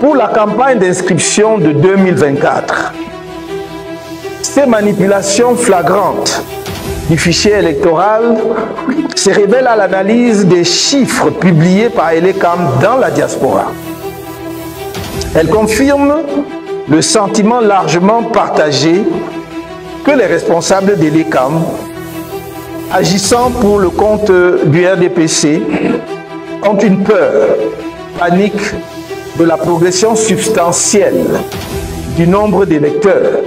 Pour la campagne d'inscription de 2024, ces manipulations flagrantes du fichier électoral se révèlent à l'analyse des chiffres publiés par Elecam dans la diaspora. Elles confirment le sentiment largement partagé que les responsables d'Elecam, agissant pour le compte du RDPC, ont une peur panique de la progression substantielle du nombre d'électeurs,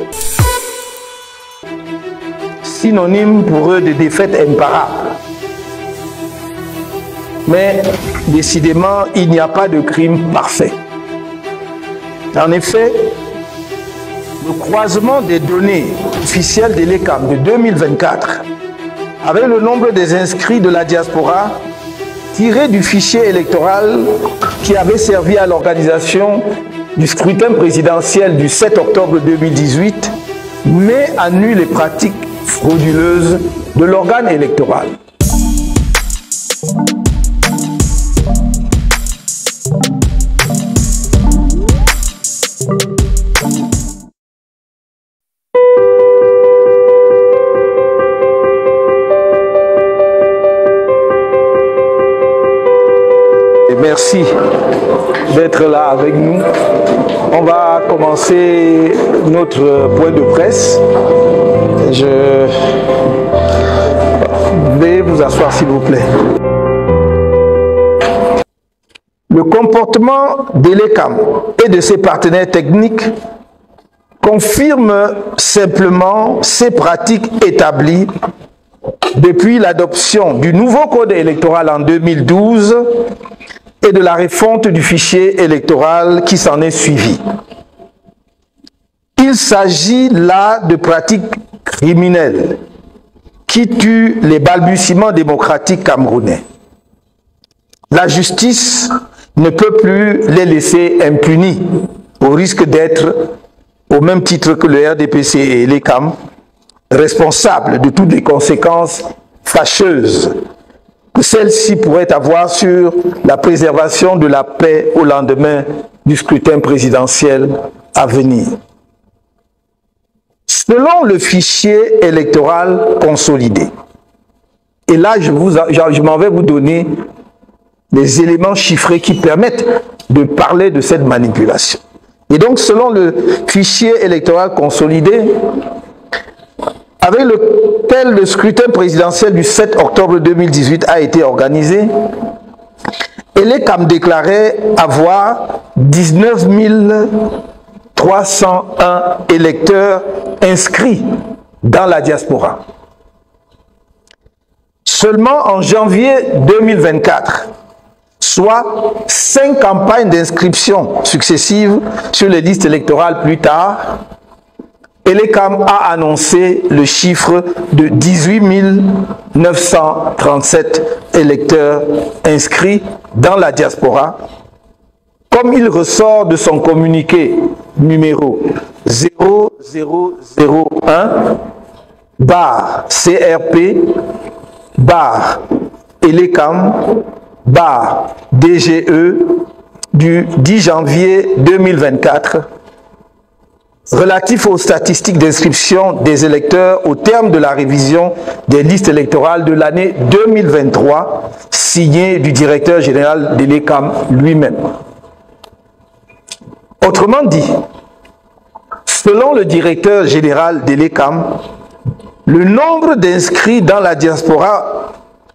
synonyme pour eux de défaite imparable. Mais décidément, il n'y a pas de crime parfait. En effet, le croisement des données officielles de l'ECAM de 2024 avec le nombre des inscrits de la diaspora tiré du fichier électoral qui avait servi à l'organisation du scrutin présidentiel du 7 octobre 2018 met à nu les pratiques frauduleuses de l'organe électoral. Merci d'être là avec nous. On va commencer notre point de presse. Je vais vous asseoir s'il vous plaît. Le comportement d'Elecam et de ses partenaires techniques confirme simplement ces pratiques établies depuis l'adoption du nouveau code électoral en 2012 et de la refonte du fichier électoral qui s'en est suivi. Il s'agit là de pratiques criminelles qui tuent les balbutiements démocratiques camerounais. La justice ne peut plus les laisser impunis au risque d'être, au même titre que le RDPC et l'ECAM, responsables de toutes les conséquences fâcheuses que celle-ci pourrait avoir sur la préservation de la paix au lendemain du scrutin présidentiel à venir. Selon le fichier électoral consolidé, et là je m'en vais vous donner les éléments chiffrés qui permettent de parler de cette manipulation. Et donc selon le fichier électoral consolidé, avec lequel le scrutin présidentiel du 7 octobre 2018 a été organisé, Elecam déclarait avoir 19 301 électeurs inscrits dans la diaspora. Seulement en janvier 2024, soit 5 campagnes d'inscription successives sur les listes électorales plus tard, Elecam a annoncé le chiffre de 18 937 électeurs inscrits dans la diaspora, comme il ressort de son communiqué numéro 0001-CRP-Elecam-DGE du 10 janvier 2024 relatif aux statistiques d'inscription des électeurs au terme de la révision des listes électorales de l'année 2023, signé du directeur général de l'ECAM lui-même. Autrement dit, selon le directeur général de l'ECAM, le nombre d'inscrits dans la diaspora,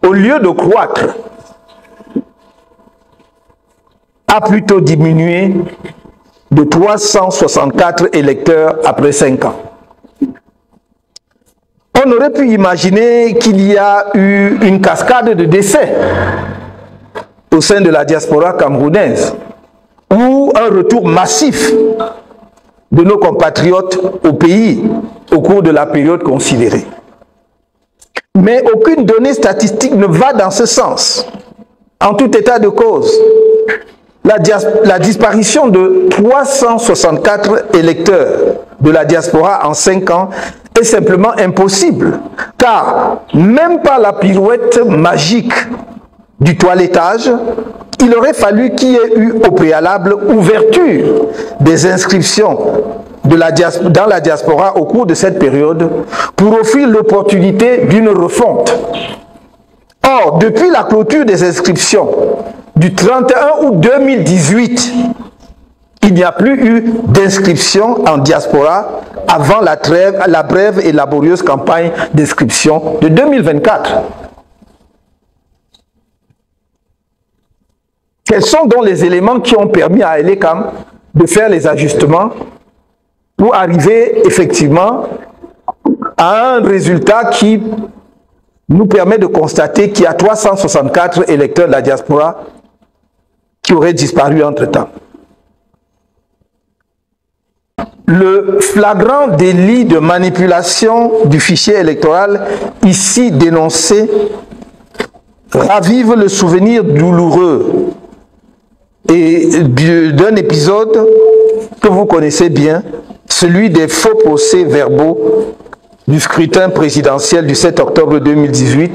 au lieu de croître, a plutôt diminué de 364 électeurs après 5 ans. On aurait pu imaginer qu'il y a eu une cascade de décès au sein de la diaspora camerounaise ou un retour massif de nos compatriotes au pays au cours de la période considérée. Mais aucune donnée statistique ne va dans ce sens. En tout état de cause, la disparition de 364 électeurs de la diaspora en 5 ans est simplement impossible, car même pas la pirouette magique du toilettage, il aurait fallu qu'il y ait eu au préalable ouverture des inscriptions dans la diaspora au cours de cette période pour offrir l'opportunité d'une refonte. Or, depuis la clôture des inscriptions du 31 août 2018, il n'y a plus eu d'inscription en diaspora avant la brève et laborieuse campagne d'inscription de 2024. Quels sont donc les éléments qui ont permis à Elecam de faire les ajustements pour arriver effectivement à un résultat qui nous permet de constater qu'il y a 364 électeurs de la diaspora qui auraient disparu entre-temps? Le flagrant délit de manipulation du fichier électoral ici dénoncé ravive le souvenir douloureux et d'un épisode que vous connaissez bien, celui des faux procès-verbaux du scrutin présidentiel du 7 octobre 2018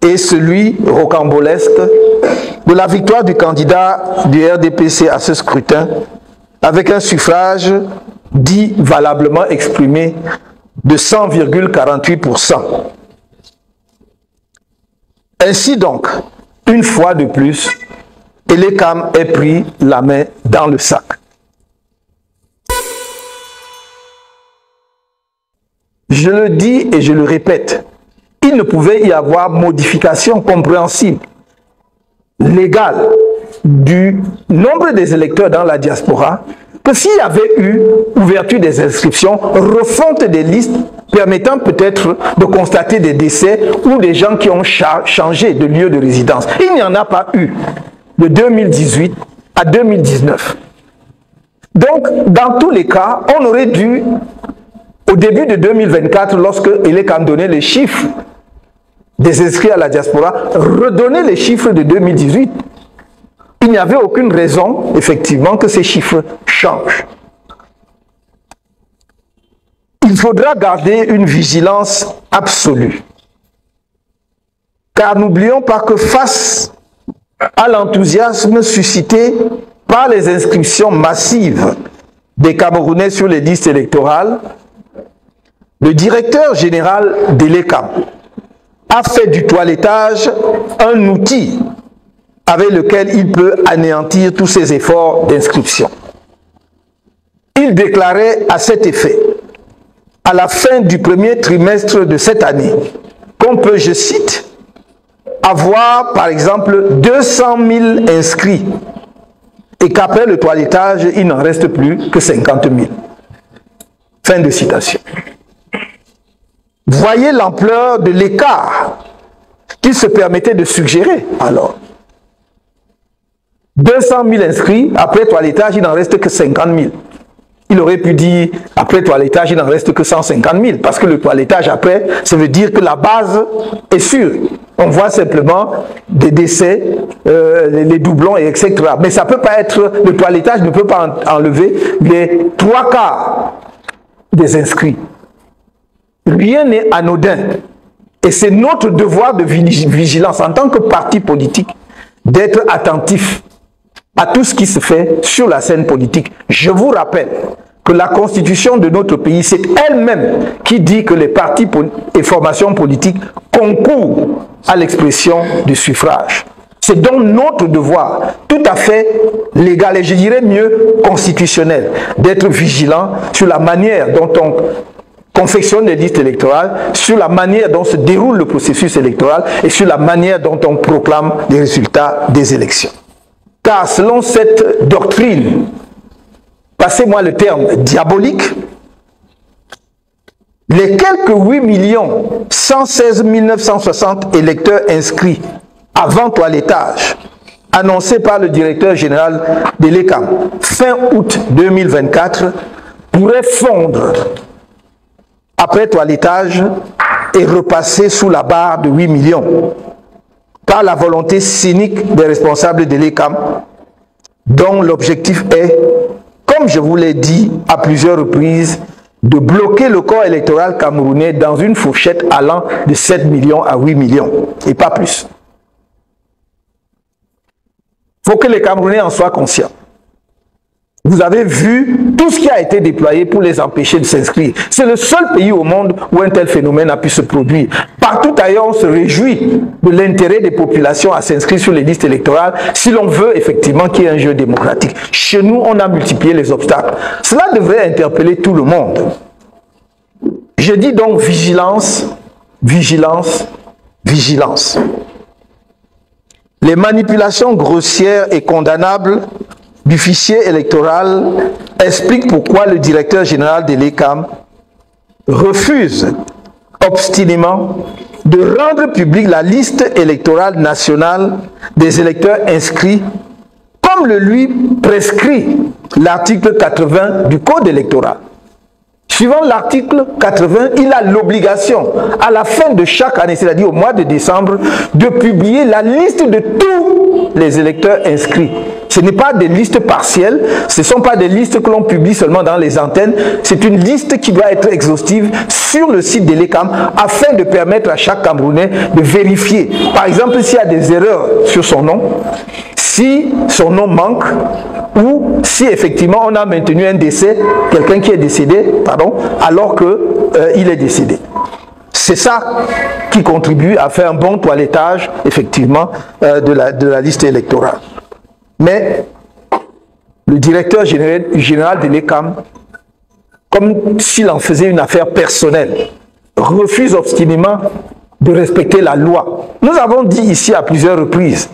et celui rocambolesque de la victoire du candidat du RDPC à ce scrutin avec un suffrage dit valablement exprimé de 100,48%. Ainsi donc, une fois de plus, Elecam ait pris la main dans le sac. Je le dis et je le répète, il ne pouvait y avoir modification compréhensible, légale, du nombre des électeurs dans la diaspora que s'il y avait eu ouverture des inscriptions, refonte des listes permettant peut-être de constater des décès ou des gens qui ont changé de lieu de résidence. Il n'y en a pas eu de 2018 à 2019. Donc, dans tous les cas, on aurait dû, au début de 2024, lorsque Elecam donnait les chiffres des inscrits à la diaspora, redonner les chiffres de 2018. Il n'y avait aucune raison, effectivement, que ces chiffres changent. Il faudra garder une vigilance absolue. Car n'oublions pas que face à l'enthousiasme suscité par les inscriptions massives des Camerounais sur les listes électorales, le directeur général d'Elecam a fait du toilettage un outil avec lequel il peut anéantir tous ses efforts d'inscription. Il déclarait à cet effet, à la fin du premier trimestre de cette année, qu'on peut, je cite, avoir par exemple 200 000 inscrits et qu'après le toilettage, il n'en reste plus que 50 000. Fin de citation. Voyez l'ampleur de l'écart qu'il se permettait de suggérer alors. 200 000 inscrits, après toilettage, il n'en reste que 50 000. Il aurait pu dire, après toilettage, il n'en reste que 150 000, parce que le toilettage, après, ça veut dire que la base est sûre. On voit simplement des décès, les doublons, etc. Mais ça ne peut pas être, le toilettage ne peut pas enlever les 3/4 des inscrits. Rien n'est anodin. Et c'est notre devoir de vigilance en tant que parti politique d'être attentif à tout ce qui se fait sur la scène politique. Je vous rappelle que la constitution de notre pays, c'est elle-même qui dit que les partis et formations politiques concourent à l'expression du suffrage. C'est donc notre devoir, tout à fait légal et je dirais mieux constitutionnel, d'être vigilant sur la manière dont on confectionne les listes électorales, sur la manière dont se déroule le processus électoral et sur la manière dont on proclame les résultats des élections. Car selon cette doctrine, passez-moi le terme diabolique, les quelques 8 116 960 électeurs inscrits avant toilettage, annoncés par le directeur général de l'Elecam fin août 2024, pourraient fondre après toilettage et repasser sous la barre de 8 millions. Par la volonté cynique des responsables de l'Elecam, dont l'objectif est, comme je vous l'ai dit à plusieurs reprises, de bloquer le corps électoral camerounais dans une fourchette allant de 7 millions à 8 millions, et pas plus. Il faut que les Camerounais en soient conscients. Vous avez vu tout ce qui a été déployé pour les empêcher de s'inscrire. C'est le seul pays au monde où un tel phénomène a pu se produire. Partout ailleurs, on se réjouit de l'intérêt des populations à s'inscrire sur les listes électorales si l'on veut effectivement qu'il y ait un jeu démocratique. Chez nous, on a multiplié les obstacles. Cela devrait interpeller tout le monde. Je dis donc vigilance, vigilance, vigilance. Les manipulations grossières et condamnables du fichier électoral expliquent pourquoi le directeur général de l'ECAM refuse obstinément de rendre publique la liste électorale nationale des électeurs inscrits comme le lui prescrit l'article 80 du Code électoral. Suivant l'article 80, il a l'obligation, à la fin de chaque année, c'est-à-dire au mois de décembre, de publier la liste de tous les électeurs inscrits. Ce n'est pas des listes partielles, ce ne sont pas des listes que l'on publie seulement dans les antennes, c'est une liste qui doit être exhaustive sur le site de l'ECAM afin de permettre à chaque Camerounais de vérifier. Par exemple, s'il y a des erreurs sur son nom, si son nom manque, ou si effectivement on a maintenu un décès, quelqu'un qui est décédé, pardon, alors qu'il est décédé. C'est ça qui contribue à faire un bon toilettage, effectivement, de la liste électorale. Mais le directeur général de l'ECAM, comme s'il en faisait une affaire personnelle, refuse obstinément de respecter la loi. Nous avons dit ici à plusieurs reprises,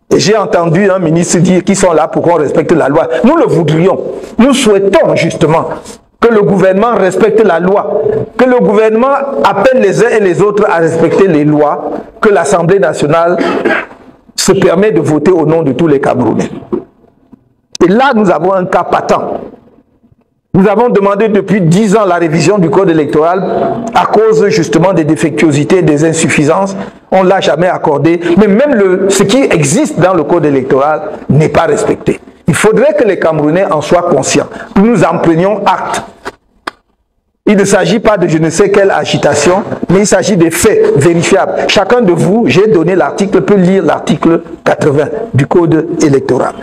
et j'ai entendu un ministre dire qu'ils sont là pour qu'on respecte la loi. Nous le voudrions. Nous souhaitons justement que le gouvernement respecte la loi, que le gouvernement appelle les uns et les autres à respecter les lois, que l'Assemblée nationale se permet de voter au nom de tous les Camerounais. Et là, nous avons un cas patent. Nous avons demandé depuis 10 ans la révision du code électoral à cause justement des défectuosités, des insuffisances. On ne l'a jamais accordé. Mais même ce qui existe dans le code électoral n'est pas respecté. Il faudrait que les Camerounais en soient conscients. Nous en prenions acte. Il ne s'agit pas de je ne sais quelle agitation, mais il s'agit des faits vérifiables. Chacun de vous, j'ai donné l'article, peut lire l'article 80 du code électoral.